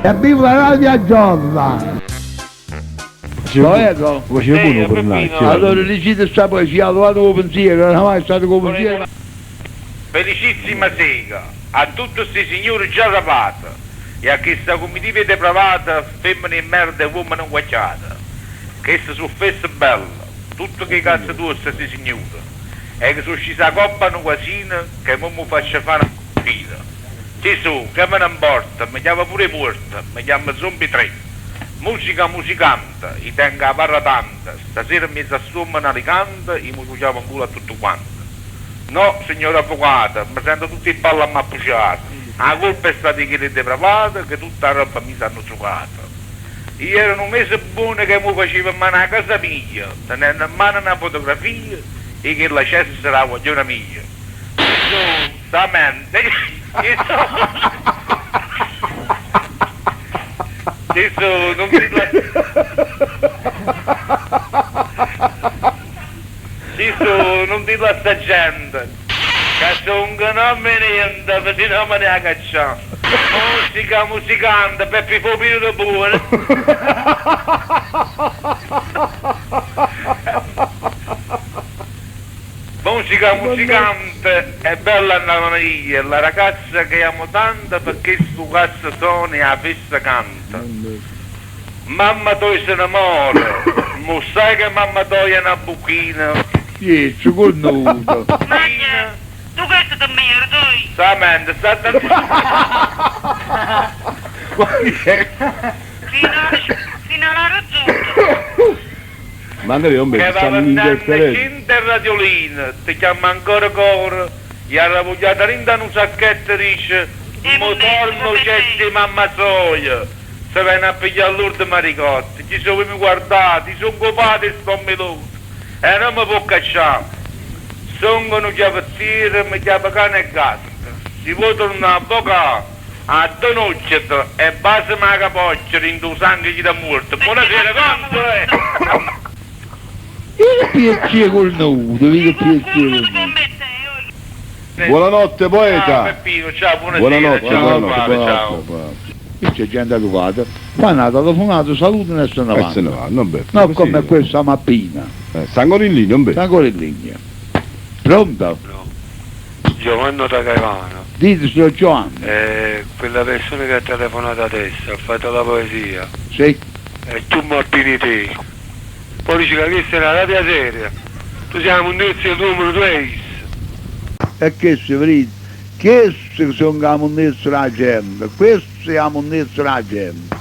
E viva la radio giorna! Poeta? Faceva buono per nascere. Allora recite questa poesia, lo vado con pensiero, non è mai stato con pensiero. Felicissima sega a tutti questi signori già rapati e a questa comitiva depravata, femmine e merda e uomini guacciata. Questa su festa bella, tutto che cazzo tu questi signori. E che sono scesa a coppa una quasina che non mi faccia fare una fila. Gesù, che me ne importa, mi chiama pure morta, mi chiama Zombie 3. Musica musicante, i tengo a barra tanta, stasera mi s'assumono alle cante e mi cuciavo in culo a tutto quanto. No, signora avvocata, mi sento tutti i balli a m'appucciare. La colpa è stata di chi li depravata, che tutta la roba mi s'hanno giocata. Io ero un mese buono che mi facevo in mano a casa mia, tenendo in mano una fotografia e che la cessa la guagliona mia. Gesù, sta mente, Gesù, non ti Gesù, non ti lascia gente, che sono un fenomeno niente, perché non me ne ha cacciato. Musica, musicante, per i popini di buono. Musica musicante, è bella Anna Maria, la ragazza che amo tanto perché sto cazzo suona e la festa canta. Mamma tu se ne muore, ma sai che mamma tu è una buchina? Sì, col nudo. Magna, tu questo ti merdi? Samente, sta Fino alla raggiunta. Magari non che mi va stanno vendendo interferendo. 100 radioline, ti chiama ancora ancora, gli ha ravogliata rinda un sacchetto e dice mo torno c'è mamma soia, se viene a pigliare l'urto maricotti, ci sono mi guardati, sono copati sto minuto, e non mi può cacciare, sono un chiavattiere, mi chiama cane e gatto, si può tornare a avvocato, a Donocchio e base ma capoccia in tu sangue gli da morto, buonasera quanto Che piacere col nudo, che piacere. Buonanotte Ciao poeta. Peppino, ciao, buonasera, Buonanotte, ciao, buonanotte, ciao. buonanotte. Qui c'è gente educata, fanno la telefonata, salutano e se ne Se ne vanno. va, non beh, No, così. come questa mattina, Sta ancora in linea, non beh. sta ancora in linea. Pronto? Giovanni da Caivano, Dite signor Giovanni. quella persona che ha telefonato adesso, ha fatto la poesia, Sì? e tu mortini te. Poi dici che questa è una radio seria, tu siamo un nozio numero 2. E che si vede? Che sono la monnezza la gente, questo è la monnezza la gente.